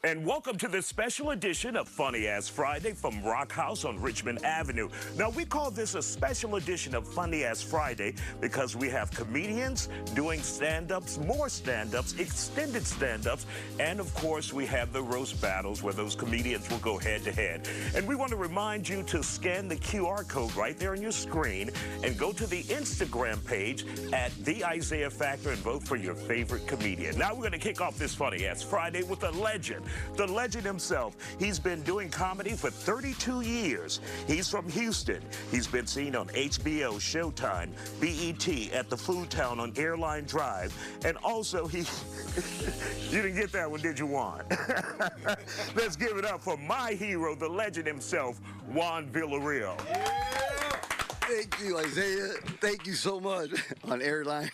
And welcome to this special edition of Funny Azz Friday from Rock House on Richmond Avenue. Now, we call this a special edition of Funny Azz Friday because we have comedians doing stand-ups, more stand-ups, extended stand-ups, and of course, we have the roast battles where those comedians will go head-to-head. And we want to remind you to scan the QR code right there on your screen and go to the Instagram page at The Isiah Factor and vote for your favorite comedian. Now, we're going to kick off this Funny Azz Friday with a legend. The legend himself. He's been doing comedy for 32 years. He's from Houston. He's been seen on HBO, Showtime, BET, at the Food Town on Airline Drive, and also he... You didn't get that one, did you, Juan? Let's give it up for my hero, the legend himself, Juan Villareal. Yeah. Thank you, Isaiah. Thank you so much. On Airline.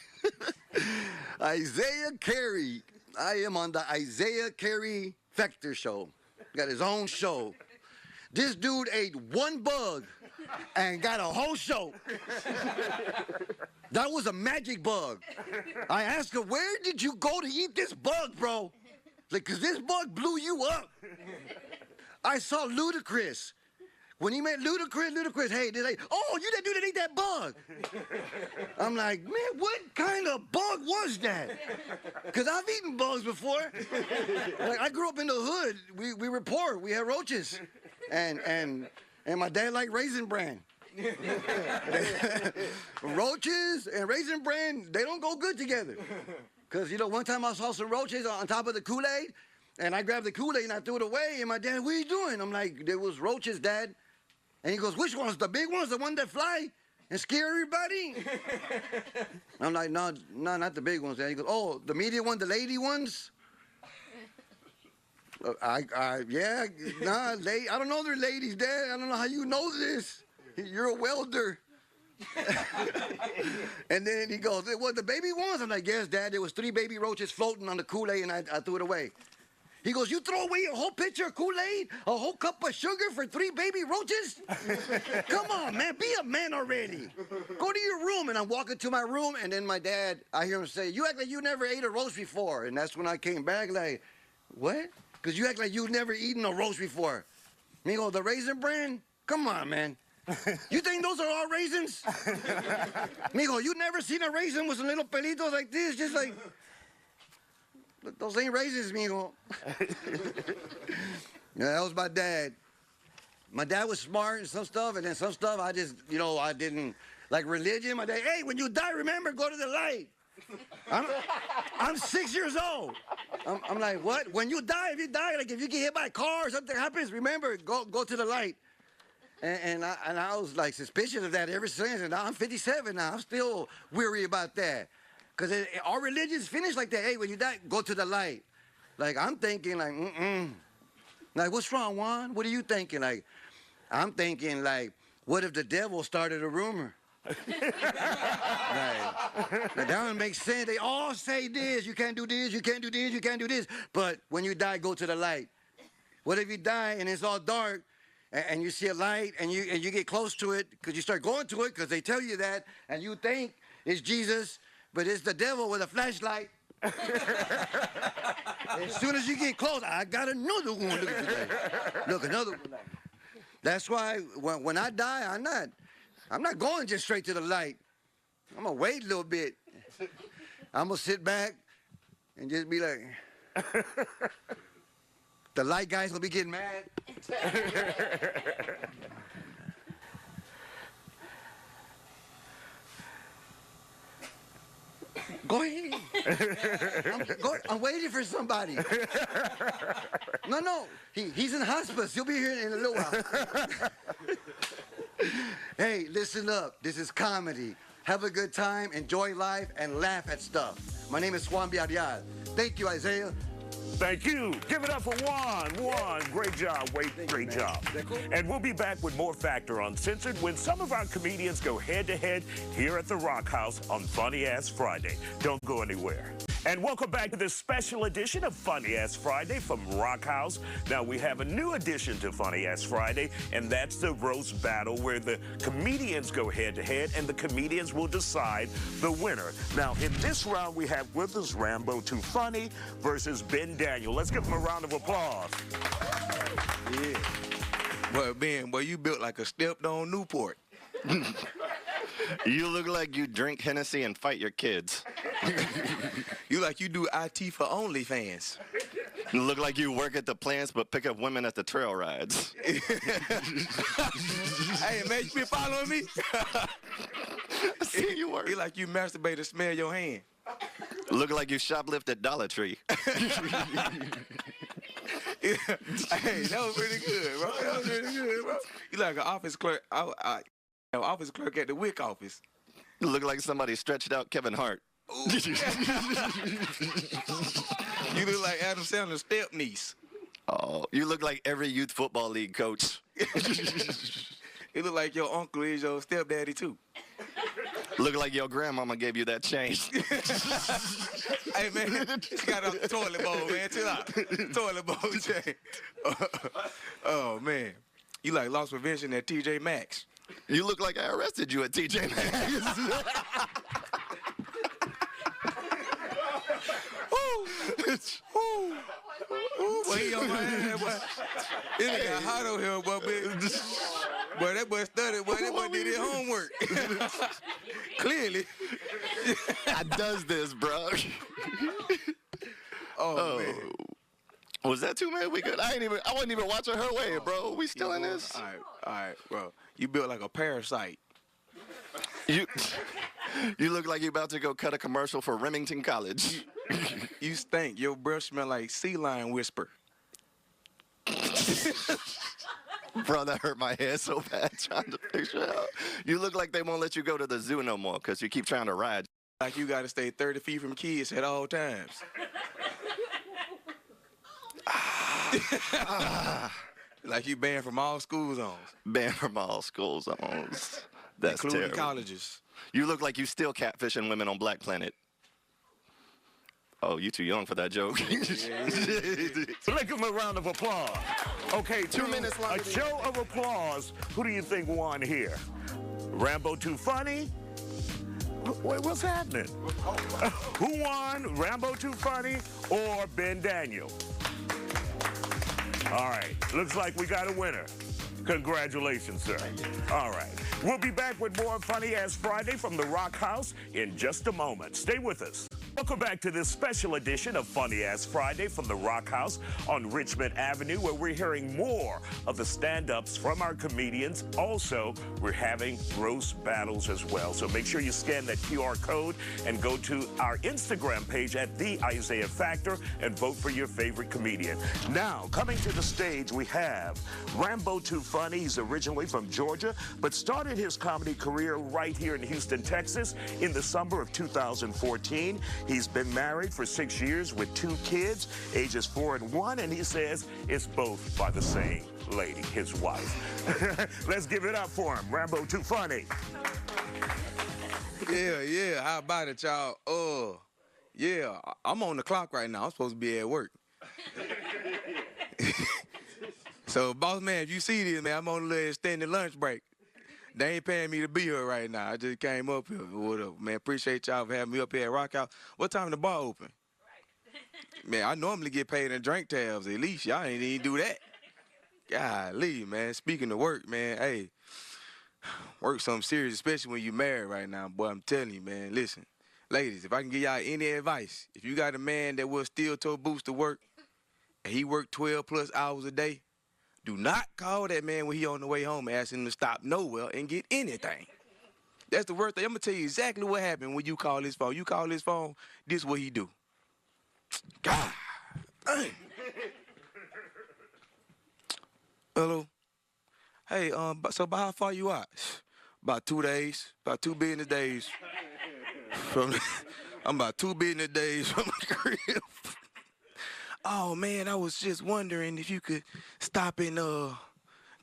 Isaiah Carey. I am on the Isaiah Carey Factor show. Got his own show. This dude ate one bug and got a whole show. That was a magic bug. I asked her, where did you go to eat this bug, bro? Like, cause this bug blew you up. I saw Ludacris. When he met Ludacris, hey, oh, you that dude that ate that bug. I'm like, man, what kind of bug was that? Because I've eaten bugs before. Like, I grew up in the hood. We were poor. We had roaches. And my dad liked Raisin Bran. Roaches and Raisin Bran, they don't go good together. Because, you know, one time I saw some roaches on top of the Kool-Aid, and I grabbed the Kool-Aid and I threw it away, and my dad, what are you doing? I'm like, there was roaches, Dad. And he goes, which ones? The big ones, the ones that fly and scare everybody? I'm like, no, not the big ones, Dad. He goes, oh, the medium one, the lady ones? Yeah, nah, I don't know they're ladies, Dad. I don't know how you know this. You're a welder. And then he goes, what, the baby ones? I'm like, yes, Dad, there was 3 baby roaches floating on the Kool-Aid and I threw it away. He goes, you throw away a whole pitcher of Kool-Aid, a whole cup of sugar for 3 baby roaches? Come on, man, be a man already. Go to your room. And I'm walking to my room, and then my dad, I hear him say, you act like you never ate a roast before. And that's when I came back like, what? Because you act like you've never eaten a roast before. And he goes, the Raisin Bran? Come on, man. You think those are all raisins? Mijo, you never seen a raisin with some little pelitos like this, just like... Those ain't raisins, mijo. Yeah, that was my dad. My dad was smart and some stuff, and then some stuff I just, you know, I didn't. Like religion, my dad, hey, when you die, remember, go to the light. I'm 6 years old. I'm like, what? When you die, like if you get hit by a car or something happens, remember, go to the light. And I was like suspicious of that ever since, and now I'm 57 now. I'm still weary about that. Because our religion's finished like that. Hey, when you die, go to the light. Like, I'm thinking, like, Like, what's wrong, Juan? What are you thinking? Like, I'm thinking, like, what if the devil started a rumor? Like, that don't make sense. They all say this. You can't do this, you can't do this, you can't do this. But when you die, go to the light. What if you die and it's all dark and you see a light and you get close to it because you start going to it because they tell you that and you think it's Jesus, but it's the devil with a flashlight. As soon as you get close, I got another one. Look at that. Look, another one. That's why when I die, I'm not going just straight to the light. I'm gonna wait a little bit. I'm gonna sit back and just be like, the light guy's gonna be getting mad. Go ahead. I'm waiting for somebody. No, he's in hospice. He'll be here in a little while. Hey, listen up. This is comedy. Have a good time, enjoy life, and laugh at stuff. My name is Juan Villareal. Thank you, Isaiah. Thank you. Give it up for Juan. Juan, great job. Great job. Cool? And we'll be back with more Factor Uncensored when some of our comedians go head-to-head here at the Rock House on Funny Azz Friday. Don't go anywhere. And welcome back to this special edition of Funny Ass Friday from Rock House. Now, we have a new addition to Funny Ass Friday, and that's the roast battle where the comedians go head-to-head, and the comedians will decide the winner. Now, in this round, we have with us Rambo Too Funny versus Ben Daniel. Let's give him a round of applause. Yeah. Well, Ben, boy, you built like a stepped-on Newport. You look like you drink Hennessy and fight your kids. You like you do IT for OnlyFans. You look like you work at the plants but pick up women at the trail rides. Hey, man, you been following me? I see you work. You like you masturbate to smell your hand. Look like you shoplift at Dollar Tree. Hey, that was pretty good, bro. That was pretty good, bro. You like an office clerk. Office clerk at the WIC office. You look like somebody stretched out Kevin Hart. You look like Adam Sandler's step niece. Oh, you look like every youth football league coach. You look like your uncle is your stepdaddy too. Look like your grandmama gave you that change. Hey, man, it's got a toilet bowl, man. Chill out. Toilet bowl change. Oh, man. You like loss prevention at TJ Maxx. You look like I arrested you at TJ Maxx. Boy, he on my ass, boy. It got hot over here, boy. Boy, that boy studied, boy. That boy did his homework. Clearly. I does this, bro. Oh, man. Was that too, man? We good. I wasn't even watching her way, bro. We still in this? All right, bro. You built like a parasite. You look like you about to go cut a commercial for Remington College. You stink. Your breath smell like sea lion whisper. Bro, that hurt my head so bad trying to picture out. You look like they won't let you go to the zoo no more because you keep trying to ride. Like you got to stay 30 feet from kids at all times. Like you banned from all school zones. Banned from all school zones. That's including terrible. Colleges. You look like you still catfishing women on Black Planet. Oh, you too young for that joke. So let's give him a round of applause. Okay, 2 minutes long. A show of applause. Who do you think won here? Rambo Too Funny? Wait, what's happening? Who won? Rambo Too Funny or Ben Daniel? All right, looks like we got a winner. Congratulations, sir. All right, we'll be back with more Funny Ass Friday from the Rock House in just a moment. Stay with us. Welcome back to this special edition of Funny Ass Friday from the Rock House on Richmond Avenue, where we're hearing more of the stand-ups from our comedians. Also, we're having roast battles as well. So make sure you scan that QR code and go to our Instagram page at The Isaiah Factor and vote for your favorite comedian. Now, coming to the stage, we have Rambo Too Funny. He's originally from Georgia, but started his comedy career right here in Houston, Texas in the summer of 2014. He's been married for 6 years with 2 kids, ages 4 and 1, and he says it's both by the same lady, his wife. Let's give it up for him. Rambo Too Funny. Yeah. How about it, y'all? Yeah, I'm on the clock right now. I'm supposed to be at work. So, boss man, if you see this, man, I'm on a little extended lunch break. They ain't paying me to be here right now. I just came up here. What up, man? Appreciate y'all for having me up here at Rock House. What time the bar open? Man, I normally get paid in drink tabs. At least y'all ain't even do that. Golly, man. Speaking of work, man, hey, work something serious, especially when you married right now. Boy, I'm telling you, man, listen. Ladies, if I can give y'all any advice, if you got a man that will steel-toe boots to work, and he worked 12+ hours a day, do not call that man when he on the way home and ask him to stop nowhere and get anything. That's the worst thing. I'm going to tell you exactly what happened when you call his phone. You call his phone, this is what he do. God. Dang. Hello? Hey, so about how far you out? About 2 days. About 2 business days. I'm about 2 business days from the crib. Oh, man, I was just wondering if you could stop and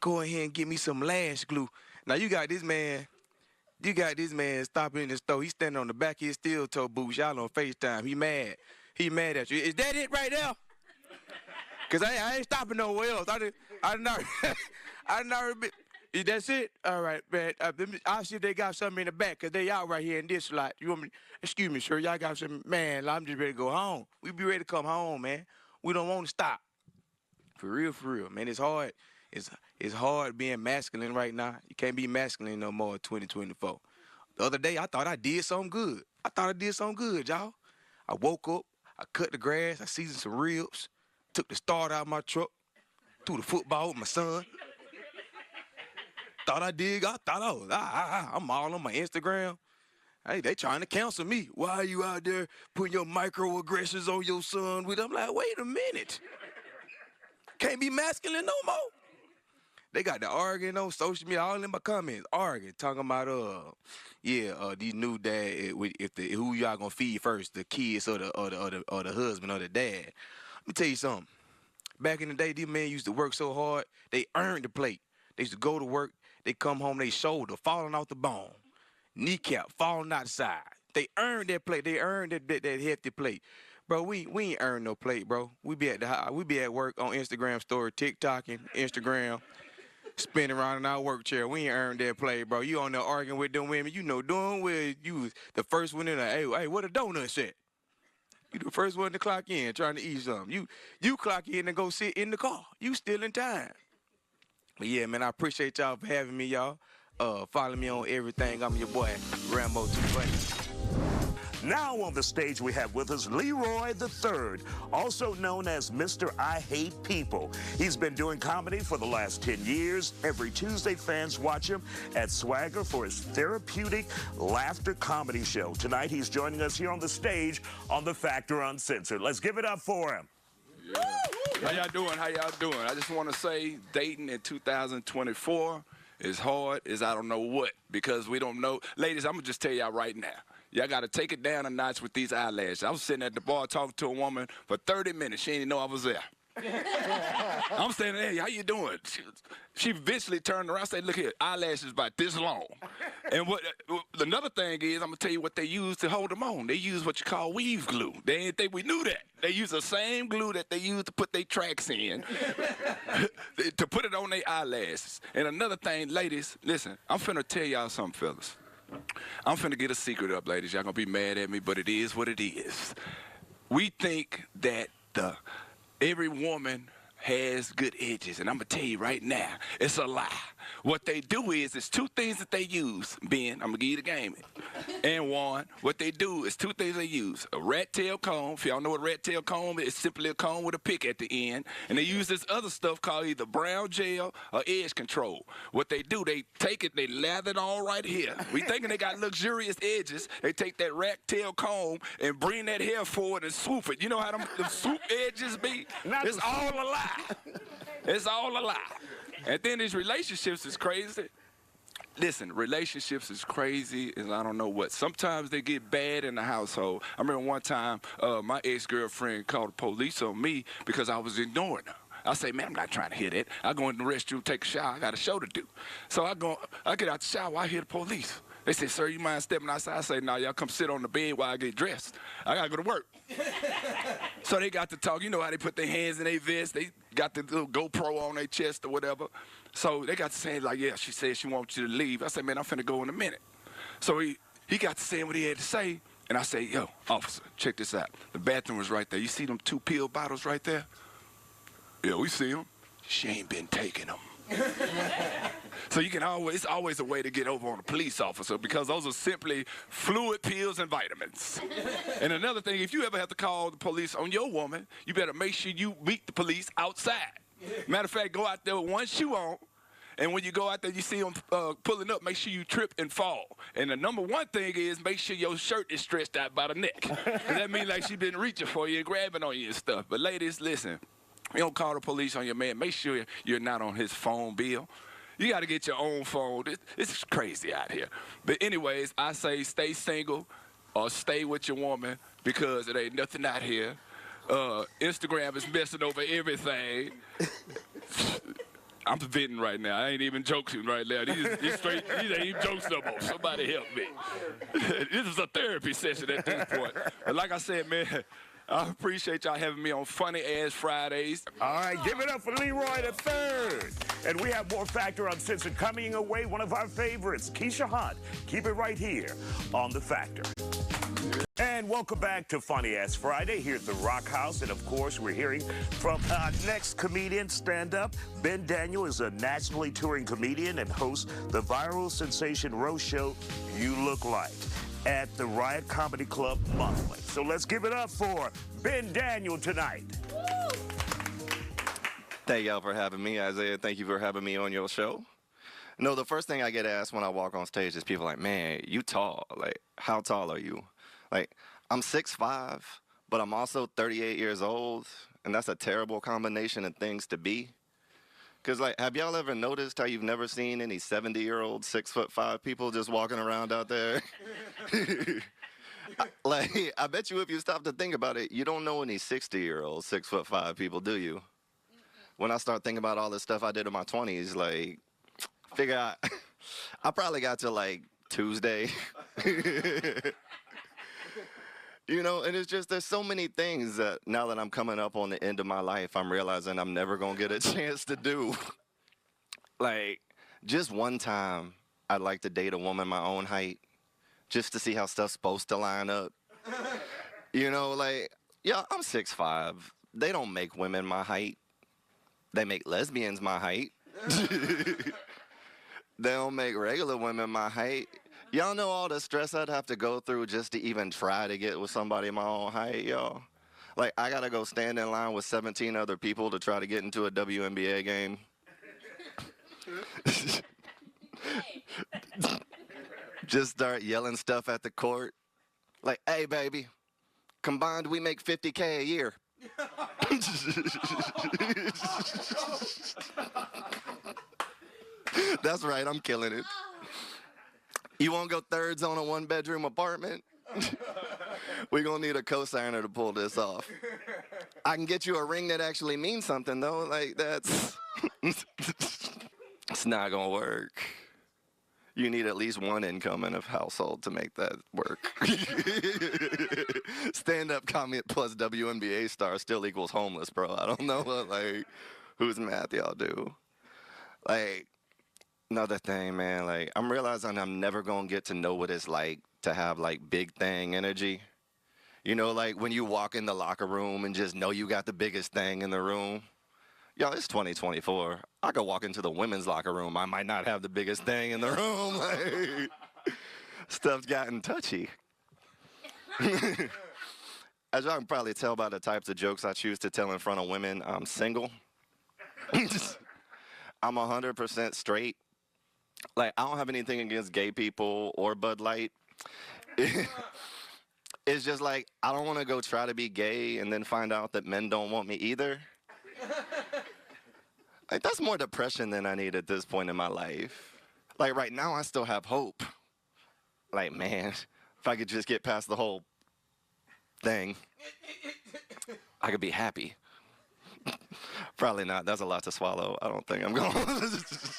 go ahead and get me some lash glue. Now, you got this man You got this man stopping in the store. He's standing on the back of his steel toe boots. Y'all on FaceTime. He mad. He mad at you. Is that it right there? Cause I ain't stopping nowhere else. I didn't already. That's it? All right, man. I'll see if they got something in the back, cause they out right here in this lot. You want me? Excuse me, sir. Y'all got something? Man, I'm just ready to go home. We be ready to come home, man. We don't want to stop. For real, man. It's hard. It's hard being masculine right now. You can't be masculine no more in 2024. The other day, I thought I did something good. Y'all. I woke up, I cut the grass, I seasoned some ribs, took the starter out of my truck, threw the football with my son. I'm all on my Instagram. Hey, they trying to cancel me. Why are you out there putting your microaggressions on your son with? I'm like, wait a minute. Can't be masculine no more. They got the arguing on social media, all in my comments, arguing, talking about these new dad, who y'all gonna feed first, the kids or the husband or the dad. Let me tell you something. Back in the day, these men used to work so hard, they earned the plate. They used to go to work, they come home, they shoulder falling off the bone, kneecap falling out the side. They earned that plate. They earned that hefty plate. Bro, we ain't earned no plate, bro. We be at work on Instagram story, TikToking, Instagram, spinning around in our work chair. We ain't earned that plate, bro. You on there arguing with them women, you know, doing well. You was the first one in there. Hey, what a donut at? You the first one to clock in, trying to eat something. You clock in and go sit in the car. You still in time. But yeah, man, I appreciate y'all for having me, y'all. Follow me on everything. I'm your boy, Rambo Too Funny. Now on the stage we have with us Leroy the Third, also known as Mr. I Hate People. He's been doing comedy for the last 10 years. Every Tuesday, fans watch him at Swagger for his therapeutic laughter comedy show. Tonight, he's joining us here on the stage on the Factor Uncensored. Let's give it up for him. Yeah. How y'all doing? I just want to say dating in 2024 is hard as I don't know what, because we don't know. Ladies, I'm going to just tell y'all right now. Y'all got to take it down a notch with these eyelashes. I was sitting at the bar talking to a woman for 30 minutes. She didn't even know I was there. I'm standing there, hey, how you doing? She eventually turned around and said, look here, eyelashes about this long. And another thing is, I'm going to tell you what they use to hold them on. They use what you call weave glue. They didn't think we knew that. They use the same glue that they use to put their tracks in, to put it on their eyelashes. And another thing, ladies, listen, I'm finna tell y'all something, fellas. I'm finna get a secret up, ladies. Y'all gonna be mad at me, but it is what it is. We think that every woman has good edges, and I'm gonna tell you right now, it's a lie. What they do is, it's two things that they use. Ben, I'm gonna give you the game. And Juan, what they do is two things they use. A rat tail comb. If y'all know what a rat tail comb is, it's simply a comb with a pick at the end. And they use this other stuff called either brown gel or edge control. What they do, they take it, they lather it all right here. We thinking they got luxurious edges. They take that rat tail comb and bring that hair forward and swoop it. You know how them swoop edges be? It's all a lie. It's all a lie. And then these relationships is crazy. Listen, relationships is crazy as I don't know what. Sometimes they get bad in the household. I remember one time my ex-girlfriend called the police on me because I was ignoring her. I say, man, I'm not trying to hear that. I go in the restroom, take a shower. I got a show to do. So I get out the shower, I hear the police. They say, sir, you mind stepping outside? I say, no, y'all come sit on the bed while I get dressed. I got to go to work. So they got to talk. You know how they put their hands in their vest. They got the little GoPro on their chest or whatever. So they got to saying, like, yeah, she said she wants you to leave. I said, man, I'm finna go in a minute. So he got to saying what he had to say. And I say, yo, officer, check this out. The bathroom was right there. You see them 2 pill bottles right there? Yeah, we see them. She ain't been taking them. So you can it's always a way to get over on a police officer, because those are simply fluid pills and vitamins. And another thing, if you ever have to call the police on your woman, you better make sure you meet the police outside. Matter of fact, go out there with one shoe on, and when you go out there, you see them pulling up, make sure you trip and fall. And the number one thing is make sure your shirt is stretched out by the neck. That means like she been reaching for you and grabbing on you and stuff. But ladies, listen. You don't call the police on your man. Make sure you're not on his phone bill. You got to get your own phone. It's crazy out here. But anyways, I say stay single or stay with your woman, because it ain't nothing out here. Instagram is messing over everything. I'm venting right now. I ain't even joking right now. These ain't even jokes no more. Somebody help me. This is a therapy session at this point. But like I said, man, I appreciate y'all having me on Funny Ass Fridays. All right, give it up for Leroy the Third. And we have more Factor Uncensored coming away. One of our favorites, Keisha Hunt. Keep it right here on The Factor. And welcome back to Funny Ass Friday here at the Rock House. And of course, we're hearing from our next comedian, stand-up. Ben Daniel is a nationally touring comedian and hosts the viral sensation roast show, You Look Like, at the Riot Comedy Club monthly. So let's give it up for Ben Daniel tonight. Thank y'all for having me, Isaiah. Thank you for having me on your show. No, the first thing I get asked when I walk on stage is people like, man, you tall. Like, how tall are you? Like, I'm 6'5", but I'm also 38 years old, and that's a terrible combination of things to be. Because, like, have y'all ever noticed how you've never seen any 70-year-old 6'5" people just walking around out there? Like, I bet you if you stop to think about it, you don't know any 60-year-old 6'5" people, do you? When I start thinking about all the stuff I did in my 20s, like, figure out, I probably got to, like, Tuesday. You know, and it's just, there's so many things that now that I'm coming up on the end of my life, I'm realizing I'm never going to get a chance to do. Like, just one time, I'd like to date a woman my own height, just to see how stuff's supposed to line up. You know, like, yeah, I'm 6'5". They don't make women my height. They make lesbians my height. They don't make regular women my height. Y'all know all the stress I'd have to go through just to even try to get with somebody my own height, y'all. Like, I gotta go stand in line with 17 other people to try to get into a WNBA game. Just start yelling stuff at the court. Like, hey, baby, combined we make $50K a year. That's right, I'm killing it. You want to go thirds on a one-bedroom apartment? We're going to need a co-signer to pull this off. I can get you a ring that actually means something, though. Like, that's... It's not going to work. You need at least one income in a household to make that work. Stand-up comic plus WNBA star still equals homeless, bro. I don't know what, like, whose math y'all do. Like... Another thing, man, like, I'm realizing I'm never going to get to know what it's like to have, like, big thing energy. You know, like, when you walk in the locker room and just know you got the biggest thing in the room. Yo, it's 2024. I could walk into the women's locker room. I might not have the biggest thing in the room. Like, stuff's gotten touchy. As y'all can probably tell by the types of jokes I choose to tell in front of women, I'm single. I'm 100% straight. Like, I don't have anything against gay people or Bud Light. It's just like, I don't want to go try to be gay and then find out that men don't want me either. Like, that's more depression than I need at this point in my life. Like, right now, I still have hope. Like, man, if I could just get past the whole thing, I could be happy. Probably not. That's a lot to swallow. I don't think I'm going to.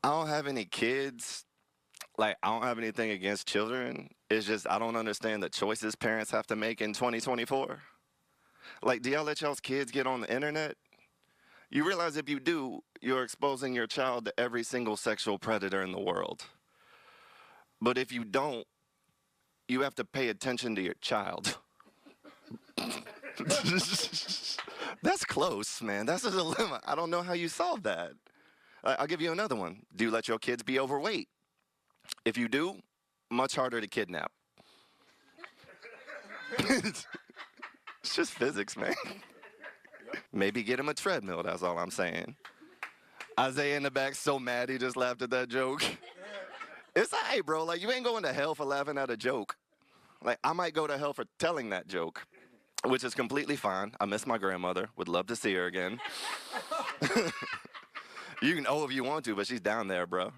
I don't have any kids. Like, I don't have anything against children. It's just I don't understand the choices parents have to make in 2024. Like, do y'all let y'all's kids get on the internet? You realize if you do, you're exposing your child to every single sexual predator in the world. But if you don't, you have to pay attention to your child. That's close, man. That's a dilemma. I don't know how you solve that. I'll give you another one. Do you let your kids be overweight? If you do, much harder to kidnap. It's just physics, man. Maybe get him a treadmill, that's all I'm saying. Isaiah in the back so mad he just laughed at that joke. It's all right, bro. Like, you ain't going to hell for laughing at a joke. Like, I might go to hell for telling that joke, which is completely fine. I miss my grandmother. Would love to see her again. You can if you want to, but she's down there, bro.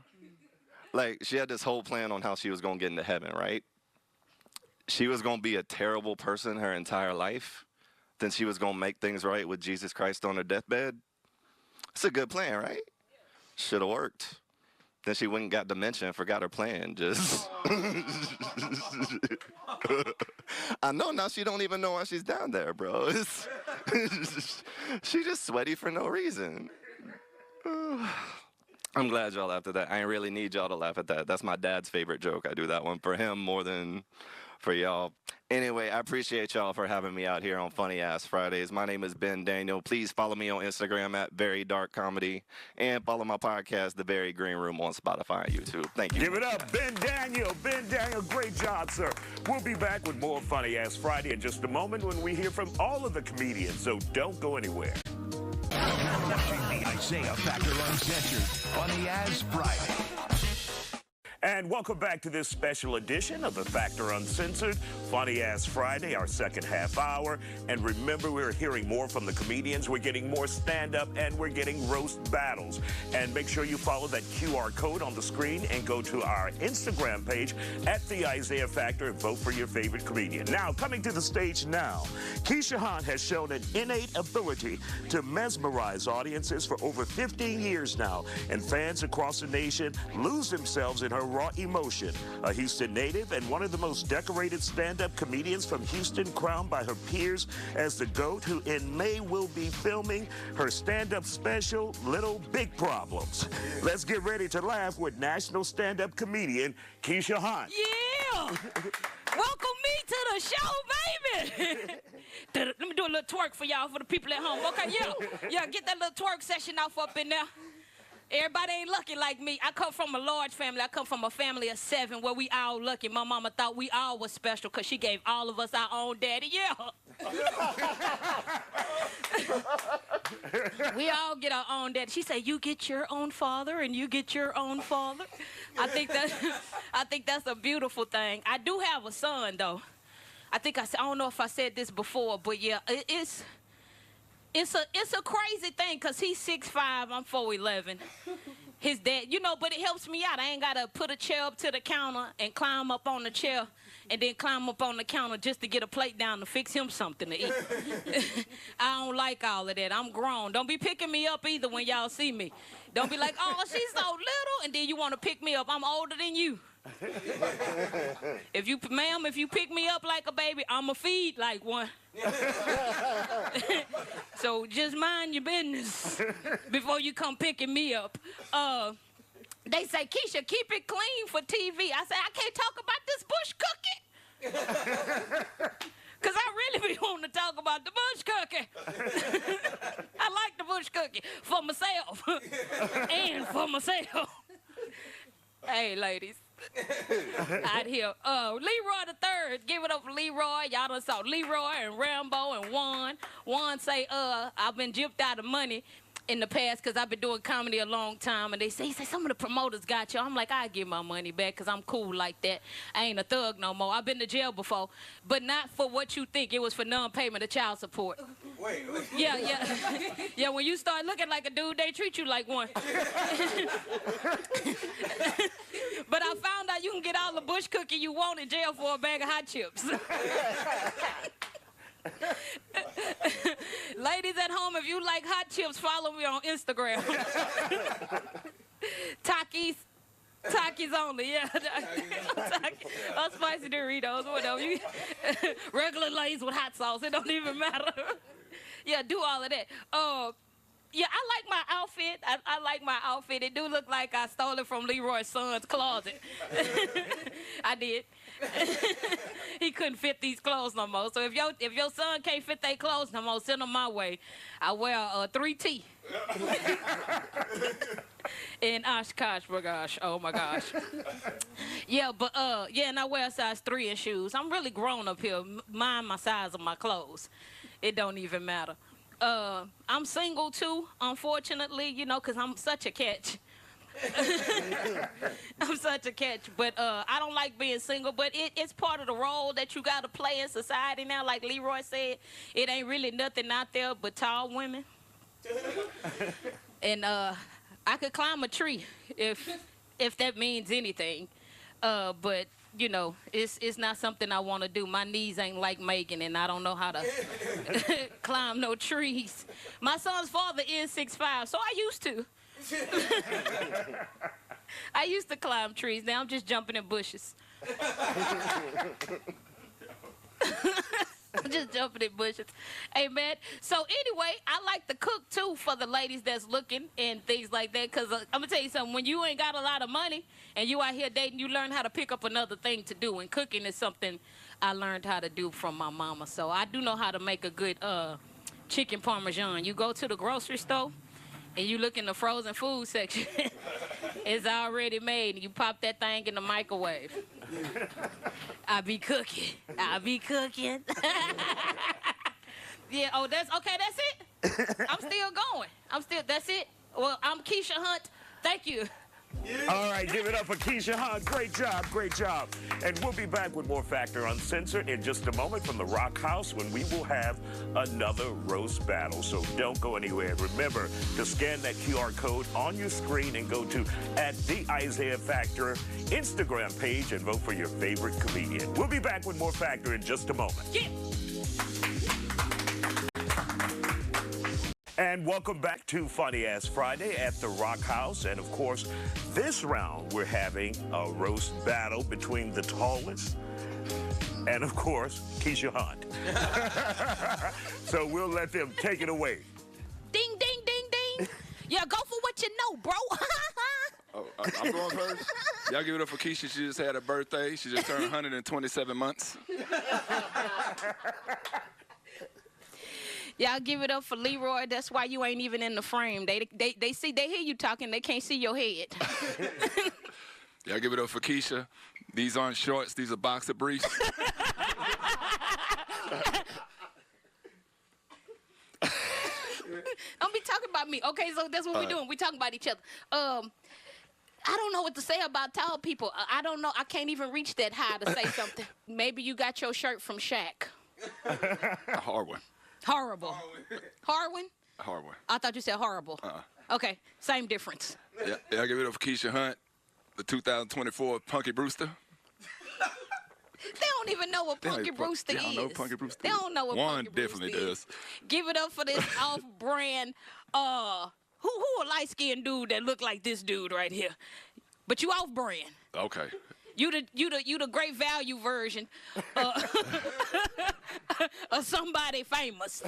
Like, she had this whole plan on how she was going to get into heaven, right? She was going to be a terrible person her entire life. Then she was going to make things right with Jesus Christ on her deathbed. It's a good plan, right? Should have worked. Then she went and got dementia and forgot her plan. Just. I know now she don't even know why she's down there, bro. She just sweaty for no reason. I'm glad y'all laughed at that. I ain't really need y'all to laugh at that. That's my dad's favorite joke. I do that one for him more than for y'all. Anyway, I appreciate y'all for having me out here on Funny Ass Fridays. My name is Ben Daniel. Please follow me on Instagram at Very Dark Comedy and follow my podcast, The Very Green Room, on Spotify and YouTube. Thank you. Give it up, Ben Daniel. Ben Daniel, great job, sir. We'll be back with more Funny Ass Friday in just a moment when we hear from all of the comedians, so don't go anywhere. Watching the isiah-factor-uncensored Funny Ass Friday. And welcome back to this special edition of the Factor Uncensored Funny Ass Friday, our second half hour. And remember, we're hearing more from the comedians. We're getting more stand-up and we're getting roast battles. And make sure you follow that QR code on the screen and go to our Instagram page at The Isaiah Factor and vote for your favorite comedian. Now, coming to the stage now, Keisha Hunt has shown an innate ability to mesmerize audiences for over 15 years now. And fans across the nation lose themselves in her raw emotion. A Houston native and one of the most decorated stand-up comedians from Houston, crowned by her peers as the GOAT, who in May will be filming her stand-up special, Little Big Problems. Let's get ready to laugh with national stand-up comedian Keisha Hunt. Yeah! Welcome me to the show, baby! Let me do a little twerk for y'all, for the people at home. Okay, yeah, get that little twerk session off up in there. Everybody ain't lucky like me. I come from a large family. I come from a family of 7 where we all lucky. My mama thought we all was special because she gave all of us our own daddy. Yeah. We all get our own daddy. She said, you get your own father and you get your own father. I think that's a beautiful thing. I do have a son, though. I don't know if I said this before, but yeah, It's a crazy thing because he's 6'5", I'm 4'11". His dad, but it helps me out. I ain't got to put a chair up to the counter and climb up on the chair and then climb up on the counter just to get a plate down to fix him something to eat. I don't like all of that. I'm grown. Don't be picking me up either when y'all see me. Don't be like, oh, she's so little, and then you want to pick me up. I'm older than you. If you pick me up like a baby, I'ma feed like one. So just mind your business before you come picking me up. They say, Keisha, keep it clean for TV. I say, I can't talk about this bush cookie. Because I really be wanting to talk about the bush cookie. I like the bush cookie for myself and for myself. Hey, ladies. Out here. Leroy the Third. Give it up for Leroy. Y'all done saw Leroy and Rambo and Juan. Juan say, I've been gypped out of money in the past because I've been doing comedy a long time. And he say, some of the promoters got you. I'm like, I give my money back because I'm cool like that. I ain't a thug no more. I've been to jail before, but not for what you think. It was for non-payment of child support. Wait. Yeah. Yeah, when you start looking like a dude, they treat you like one. But I found out you can get all the bush cookie you want in jail for a bag of hot chips. Ladies at home, if you like hot chips, follow me on Instagram. Takis only, yeah. Spicy Doritos, whatever. Regular Lay's with hot sauce, it don't even matter. Yeah, do all of that. Yeah, I like my outfit. I like my outfit. It do look like I stole it from Leroy's son's closet. I did. He couldn't fit these clothes no more. So if your son can't fit their clothes no more, send them my way. I wear a 3T. In Oshkosh, my gosh. Oh my gosh. Yeah, but and I wear a size 3 in shoes. I'm really grown up here. Mind my size of my clothes. It don't even matter. I'm single too, unfortunately, because I'm such a catch. I'm such a catch, but I don't like being single, but it's part of the role that you got to play in society now. Like Leroy said, it ain't really nothing out there but tall women. And I could climb a tree if that means anything. But you know, it's not something I want to do. My knees ain't like Megan, and I don't know how to climb no trees. My son's father is 6'5", so I used to. I used to climb trees. Now I'm just jumping in bushes. I'm just jumping in bushes. Hey, man. So anyway, I like to cook, too, for the ladies that's looking and things like that. Because I'm going to tell you something. When you ain't got a lot of money and you out here dating, you learn how to pick up another thing to do. And cooking is something I learned how to do from my mama. So I do know how to make a good chicken parmesan. You go to the grocery store and you look in the frozen food section. It's already made. You pop that thing in the microwave. I be cooking. Yeah, oh, that's it? I'm still going. That's it? Well, I'm Keisha Hunt. Thank you. All right, give it up for Keisha Hunt. Great job. And we'll be back with more Factor Uncensored in just a moment from the Rock House when we will have another roast battle. So don't go anywhere. Remember to scan that QR code on your screen and go to @the Isaiah Factor Instagram page and vote for your favorite comedian. We'll be back with more Factor in just a moment. Yeah. And welcome back to Funny Ass Friday at the Rock House. And of course, this round we're having a roast battle between the tallest and of course, Keisha Hunt. So we'll let them take it away. Ding, ding, ding, ding. Yeah, go for what you know, bro. Oh, I'm going first. Y'all give it up for Keisha. She just had her birthday. She just turned 127 months. Y'all give it up for Leroy. That's why you ain't even in the frame. They hear you talking. They can't see your head. Y'all give it up for Keisha. These aren't shorts. These are boxer briefs. Don't be talking about me. Okay, so that's what we're doing. We talking about each other. I don't know what to say about tall people. I don't know. I can't even reach that high to say something. Maybe you got your shirt from Shaq. A hard one. Horrible. Harwin? Hard one. I thought you said horrible. Okay, same difference. Yeah, y'all give it up for Keisha Hunt, the 2024 Punky Brewster. They don't even know what Punky Brewster is. They don't know Punky Brewster. They don't know what Punky Brewster definitely does. Give it up for this off-brand, who a light-skinned dude that look like this dude right here. But you off-brand. Okay. You the great value version of somebody famous.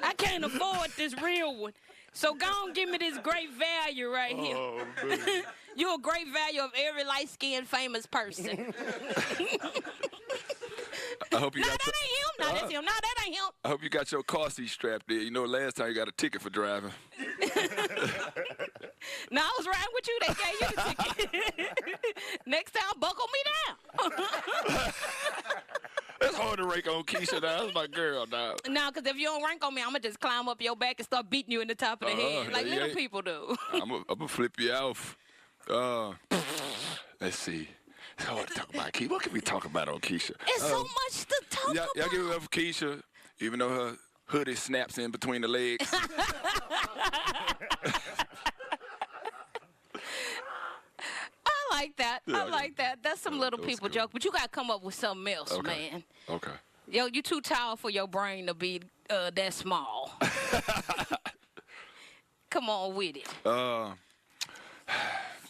I can't afford this real one. So go on, give me this great value right here. Oh, You're a great value of every light-skinned famous person. I hope you got that ain't him. No, that's him. No, that ain't him. I hope you got your car seat strapped there. You know, last time you got a ticket for driving. No, I was riding with you. They gave you the ticket. Next time, buckle me down. It's hard to rank on Keisha now. That's my girl now. No, because if you don't rank on me, I'm going to just climb up your back and start beating you in the top of the head like little people do. I'm going to flip you off. Let's see. It's hard to talk about Keisha. What can we talk about on Keisha? It's so much to talk about. Y'all give it up for Keisha, even though her hoodie snaps in between the legs. I like that. I like that. That's some little people joke, but you got to come up with something else, man. Okay. Yo, you too tall for your brain to be that small. Come on with it.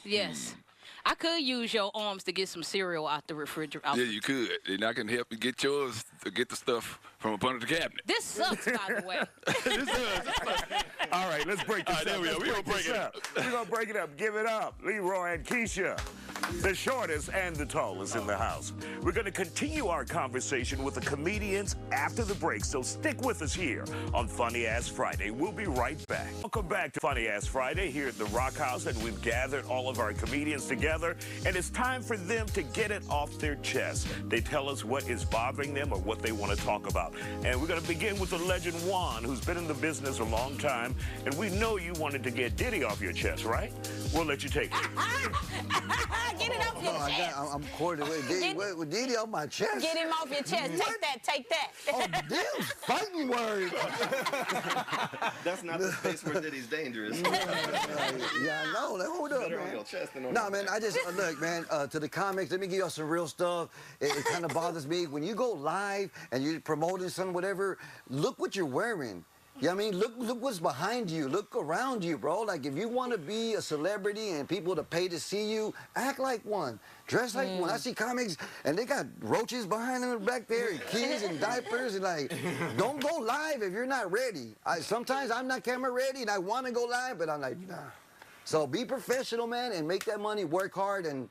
Yes. I could use your arms to get some cereal out the refrigerator. Yeah, you could. And I can help you get yours to get the stuff from up under the cabinet. This sucks, by the way. All right, let's break this up. There we go. We're going to break it up. We're going to break it up. Give it up. Leroy and Keisha, the shortest and the tallest in the house. We're going to continue our conversation with the comedians after the break, so stick with us here on Funny Ass Friday. We'll be right back. Welcome back to Funny Ass Friday here at the Rock House, and we've gathered all of our comedians together, and it's time for them to get it off their chest. They tell us what is bothering them or what they want to talk about. about. And we're going to begin with the legend Juan, who's been in the business a long time. And we know you wanted to get Diddy off your chest, right? We'll let you take it. Get it off your chest. I'm courted with Diddy. With Diddy on my chest. Get him off your chest. Take that. Oh, damn, fighting words. That's not the space where Diddy's dangerous. Yeah, I know. Like, hold up, Better on man. your chest than on No, your man, back. I just, look, man, to the comics, let me give y'all some real stuff. It kind of bothers me. When you go live and you're promoting something, whatever, look what you're wearing. You know what I mean? Look what's behind you. Look around you, bro. Like, if you want to be a celebrity and people to pay to see you, act like one. Dress like one. I see comics, and they got roaches behind them back there, and kids and diapers, and like, don't go live if you're not ready. Sometimes I'm not camera ready, and I want to go live, but I'm like, nah. So be professional, man, and make that money, work hard, and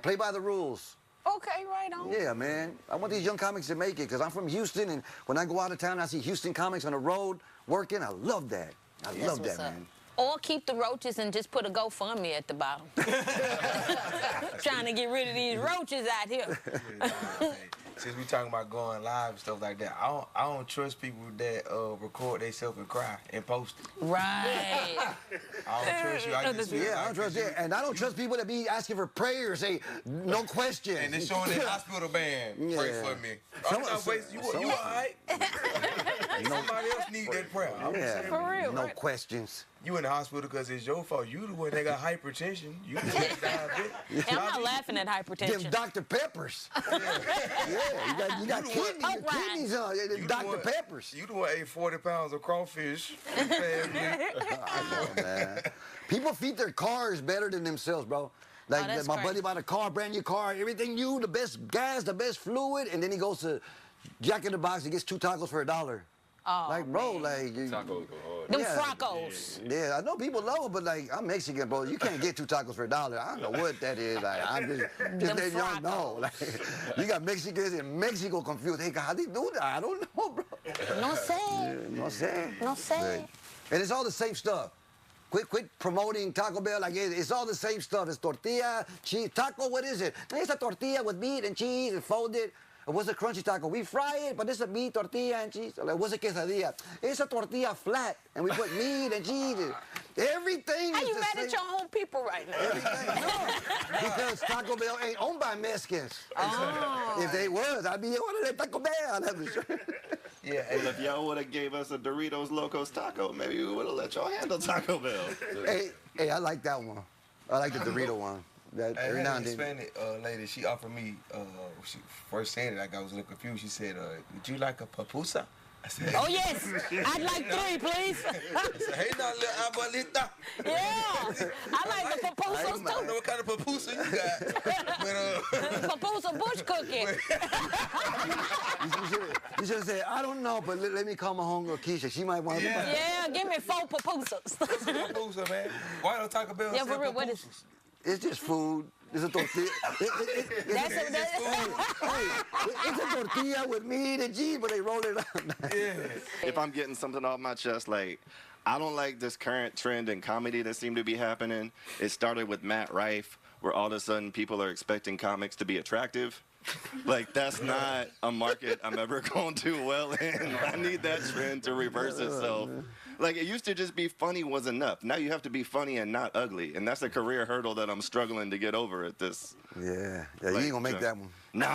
play by the rules. Okay, right on. Yeah, man. I want these young comics to make it, because I'm from Houston, and when I go out of town, I see Houston comics on the road working. I love that. I love that, man. Or keep the roaches and just put a GoFundMe at the bottom. Trying to get rid of these roaches out here. Since we talking about going live and stuff like that, I don't trust people that record themselves and cry and post it. Right. I don't trust you. I just feel Yeah, I like don't trust that. And I don't trust people that be asking for prayers, say, no question. And they showing their hospital band. Pray Yeah. for me. I'm not wasting. You all right? Somebody else need that prayer. Yeah. For real, No right. questions. You in the hospital because it's your fault. You the one that got hypertension. You the one that diabetic. And I'm not laughing at Them hypertension. Dr. Peppers. Yeah, you got You the one- kidneys on. You the Dr. one- Peppers. You the one ate 40 pounds of crawfish. I know, man. People feed their cars better than themselves, bro. Like that's my crazy. buddy bought a car, brand new car, everything new, the best gas, the best fluid, and then he goes to Jack in the Box and gets 2 tacos for $1. Oh, Like, bro, like you, Tacos go hard. them yeah. fracos. yeah, I know people love it, but like I'm Mexican, bro. You can't get 2 tacos for $1. I don't know what that is. Like I'm just letting y'all know. Like you got Mexicans in Mexico confused. Hey, how they do that? I don't know, bro. No sé. No sé. No sé. And it's all the same stuff. Quit promoting Taco Bell like it's all the same stuff. It's tortilla, cheese, taco. What is it? It's a tortilla with meat and cheese and folded. What's a crunchy taco? We fry it, but it's a meat, tortilla, and cheese. Like, what's a quesadilla? It's a tortilla flat, and we put meat and cheese. Everything How is you the mad same. at your own people right now? Everything. No, because Taco Bell ain't owned by Mexicans. Oh. If they was, I'd be one of them Taco Bell. Yeah, Well, if y'all would have gave us a Doritos Locos taco, maybe we would have let y'all handle Taco Bell. hey, I like that one. I like the Dorito one. That I every had now an and then. Hispanic lady, she offered me, she first said it, like I was a little confused. She said, would you like a papusa? I said, Oh, yes. I'd like 3, please. I said, hey, now, little abuelita. Yeah. I like the I pupusas, don't know too. what kind of papusa you got. But, Pupusa bush cookie. You should have said, I don't know, but let me call my homegirl Keisha. She might want to. Yeah. Yeah, give me 4 pupusas. papusa, man. Why don't Taco Bell Yeah, sell for real, what is- papusas? It's just food. It's a tortilla. That's It's a tortilla with meat and cheese, but they roll it up. If I'm getting something off my chest, like, I don't like this current trend in comedy that seemed to be happening. It started with Matt Rife, where all of a sudden people are expecting comics to be attractive. Like, that's not a market I'm ever going to do well in. I need that trend to reverse itself. Like, it used to just be funny was enough. Now you have to be funny and not ugly. And that's a career hurdle that I'm struggling to get over at this. Yeah, you ain't gonna make that one. No.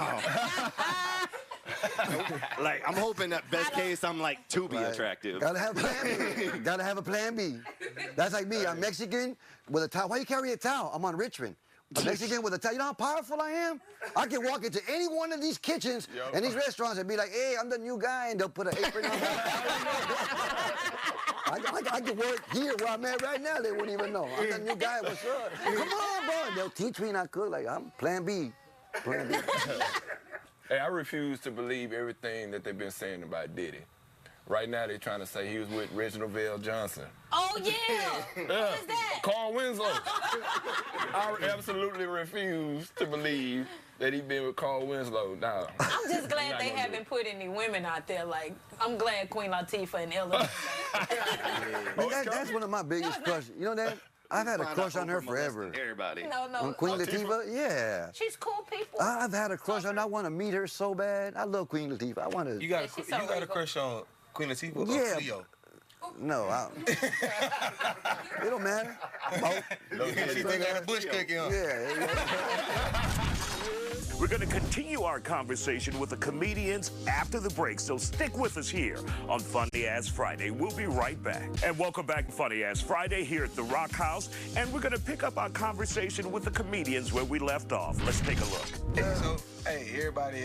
Like, I'm hoping that best case I'm like to be attractive. Gotta have a plan B. Gotta have a plan B. That's like me. I'm Mexican with a towel. Why you carry a towel? I'm on Richmond. A Mexican with a towel. You know how powerful I am? I can walk into any one of these kitchens and these restaurants and be like, hey, I'm the new guy, and they'll put an apron on. I can work here where I'm at right now. They wouldn't even know. I'm the new guy. What's up? Come on, bro. And they'll teach me and I could. Like, I'm plan B. Plan B. Hey, I refuse to believe everything that they've been saying about Diddy. Right now, they're trying to say he was with Reginald Vale Johnson. Oh, yeah. What is that? Carl Winslow. I absolutely refuse to believe that he been with Carl Winslow. Now, I'm just glad they haven't put any women out there. Like, I'm glad Queen Latifah and Ella. Man, that's one of my biggest crushes. You know that? I've had a Find crush out on her Oprah forever. molesting Everybody. No, no. On Queen Latifah? Yeah. She's cool people. I've had a crush on. I want to meet her so bad. I love Queen Latifah. I want to. You got Yeah, she's so a regal. crush on Queen Latifah or Yeah. Cleo? No, it don't matter. Both. She think I had a bush cookie on. Yeah. We're going to continue our conversation with the comedians after the break, so stick with us here on Funny Azz Friday. We'll be right back. And welcome back to Funny Azz Friday here at the Rock House. And we're going to pick up our conversation with the comedians where we left off. Let's take a look. So, hey, everybody,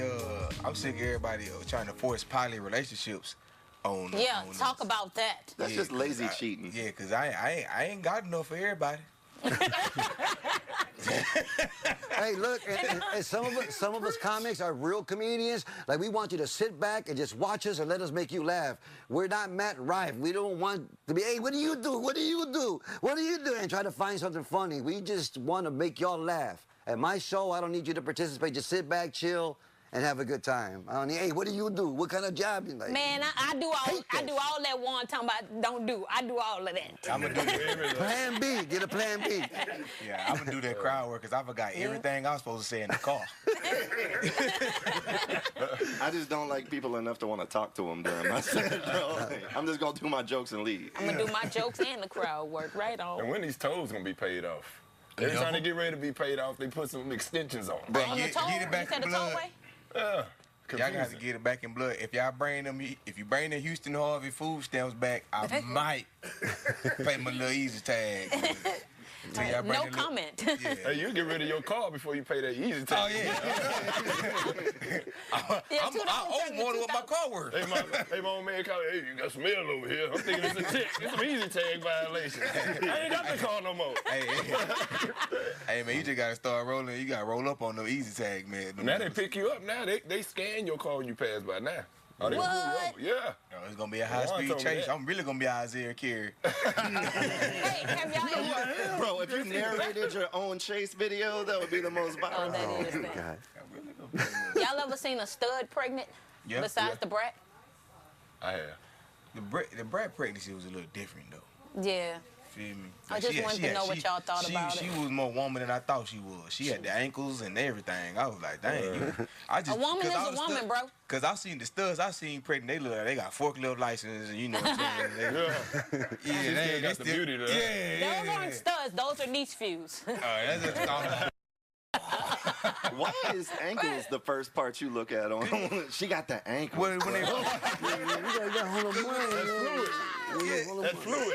I'm sick of everybody trying to force poly relationships on. Yeah, on talk us. about that. That's just lazy cheating. Yeah, cause I ain't got enough for everybody. Hey, look, and some of us comics are real comedians. Like, we want you to sit back and just watch us and let us make you laugh. We're not Matt Rife. We don't want to be, hey, what do you do? What do you do? What do you do? And try to find something funny. We just want to make y'all laugh. At my show, I don't need you to participate. Just sit back, chill, and have a good time. I don't need, hey, what do you do? What kind of job you like? Man, I do all that Juan talking about don't do. I do all of that. I'm gonna do that. Plan B. Get a plan B. Yeah, I'm gonna do that crowd work because I forgot everything I was supposed to say in the car. I just don't like people enough to want to talk to them during my set, bro. Like, I'm just gonna do my jokes and leave. I'm gonna do my jokes and the crowd work right on. And when these toes gonna be paid off? Every time they get ready to be paid off, they put some extensions on. But On the get toe, it back you said in the blood. tollway? Yeah. Y'all got to Confusing. get it back in blood. If y'all bring them, if you bring the Houston Harvey food stamps back, I might pay my little easy tag. Till y'all bring No the little- comment. Yeah. Hey, you get rid of your car before you pay that easy tax. Oh yeah. Yeah, I owe more than what my car worth. Hey, my old man called, hey, you got some mail over here. I'm thinking it's a tick. It's some easy tag violation. I ain't got the car no more. Hey, man, you just gotta start rolling. You gotta roll up on them easy tag, man. Now they pick you up. Now they scan your car when you pass by now. Oh, they What? pull you over. Yeah. No, it's gonna be a high-speed told me chase. that. I'm really gonna be Isaiah Carey. Hey, have y'all ever? Bro, if you narrated your own chase video, that would be the most Oh, viral. that is that. God. Y'all ever seen a stud pregnant? Yeah. Besides the brat? I have. The Brad pregnancy was a little different though. Yeah. Feel me? I just wanted to know what y'all thought about She it. was more woman than I thought she was. She had the ankles and everything. I was like, dang. I just, A woman 'cause is all a the woman, stuff- bro. Cause I seen the studs I seen pregnant. They look like they got forklift license and you know what I'm saying. Still got the beauty there. Yeah, Those aren't studs. Those are niche views. That's just Why is ankles the first part you look at on? She got the ankles. when they That's fluid.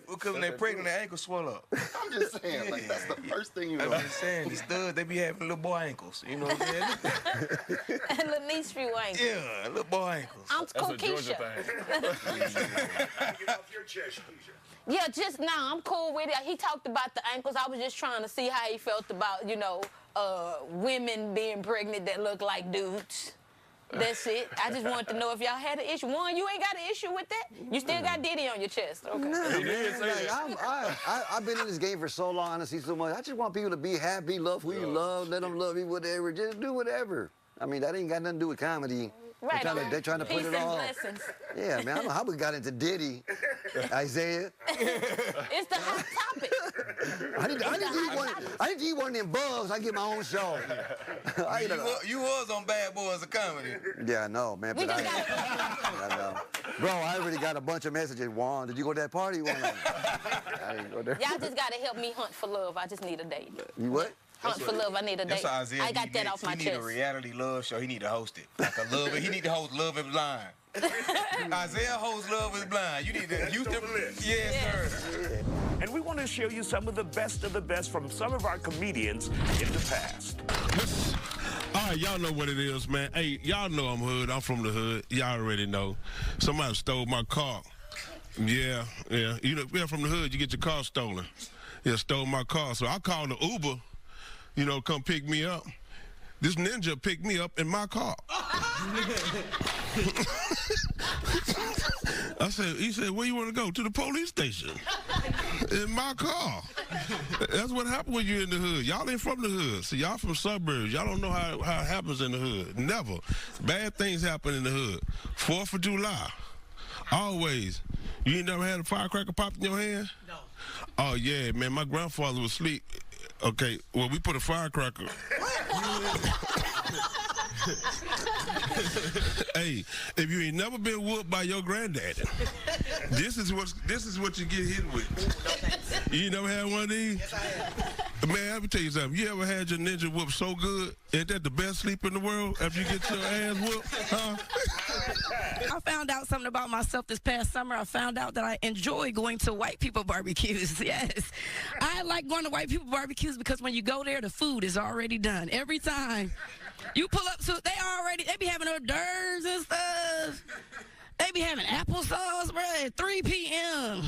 because when they pregnant, their ankles swell up. I'm just saying, like, that's the first thing you I'm know. just saying, the studs they be having little boy ankles. You know what I'm saying? And the niche view ain't. Yeah, little boy ankles. I'm That's cool, a Georgia Keisha. thing. Yeah, just now, I'm cool with it. He talked about the ankles. I was just trying to see how he felt about, women being pregnant that look like dudes. That's it. I just wanted to know if y'all had an issue. One, you ain't got an issue with that? You still got Diddy on your chest. Okay. No, He did man, say like, that. I've been in this game for so long, honestly, so much. I just want people to be happy, love who you love, let them love you, whatever. Just do whatever. I mean, that ain't got nothing to do with comedy. Right. They're trying to put Peace it and all. blessings. Yeah, man, I don't know how we got into Diddy, Isaiah. It's the hot topic. I need to eat one of them bugs. I get my own show. You was on Bad Boys of Comedy. Yeah, I know, man. We But just I know. Bro, I already got a bunch of messages. Juan, did you go to that party? Juan? I didn't go there. Y'all just got to help me hunt for love. I just need a date. You what? Hunt for love. I need a That's date. what Isaiah I got need that next. off my He need chest. a reality love show. He need to host it. Like a love. He need to host Love is Blind. Isaiah hosts Love is Blind. You need to Houston. Yes, sir. And we want to show you some of the best from some of our comedians in the past. All right, y'all know what it is, man. Hey, y'all know I'm hood. I'm from the hood. Y'all already know. Somebody stole my car. Yeah. You know, we're from the hood. You get your car stolen. Yeah, stole my car. So I called the Uber, come pick me up. This ninja picked me up in my car. He said, where you want to go? To the police station. In my car. That's what happened when you're in the hood. Y'all ain't from the hood. See, y'all from suburbs. Y'all don't know how it happens in the hood. Never. Bad things happen in the hood. 4th of July. Always. You ain't never had a firecracker popped in your hand? No. Oh, yeah, man, my grandfather was asleep. Okay, well, we put a firecracker. Hey, if you ain't never been whooped by your granddaddy, this is what you get hit with. You never had one of these? Yes, I have. Man, let me tell you something. You ever had your ninja whooped so good? Ain't that the best sleep in the world after you get your ass whooped? Huh? I found out something about myself this past summer. I found out that I enjoy going to white people barbecues. Yes. I like going to white people barbecues because when you go there, the food is already done. Every time you pull up to, they be having hors d'oeuvres and stuff. They be having applesauce, bro, at 3 p.m.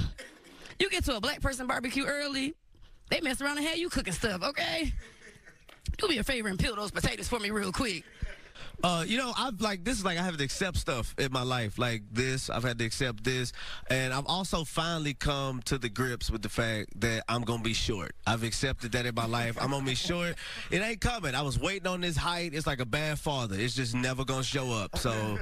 You get to a black person barbecue early, they mess around and have you cooking stuff, okay? Do me a favor and peel those potatoes for me real quick. You know, I have to accept stuff in my life like this. I've had to accept this, and I've also finally come to the grips with the fact that I'm gonna be short. I've accepted that in my life. I'm gonna be short. It ain't coming. I was waiting on this height. It's like a bad father. It's just never gonna show up. So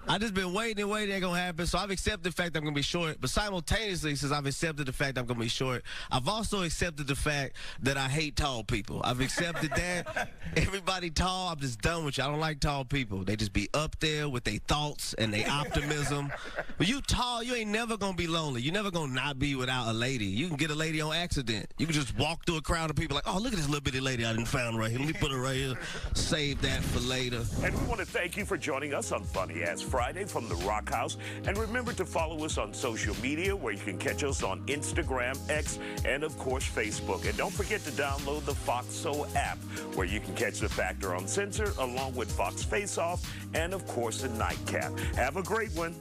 I just been waiting. Ain't gonna happen. So I've accepted the fact that I'm gonna be short. But simultaneously, since I've accepted the fact that I'm gonna be short, I've also accepted the fact that I hate tall people. I've accepted that. Everybody tall, I'm just done with you. I don't like tall people. They just be up there with their thoughts and their optimism. But you tall, you ain't never gonna be lonely. You never gonna not be without a lady. You can get a lady on accident. You can just walk through a crowd of people like, oh, look at this little bitty lady I didn't found right here. Let me put her right here. Save that for later. And we want to thank you for joining us on Funny Ass Friday from the Rock House. And remember to follow us on social media where you can catch us on Instagram, X, and of course Facebook. And don't forget to download the Fox Soul app where you can catch the Factor Uncensored along with Fox Face Off and of course the Nightcap. Have a great one.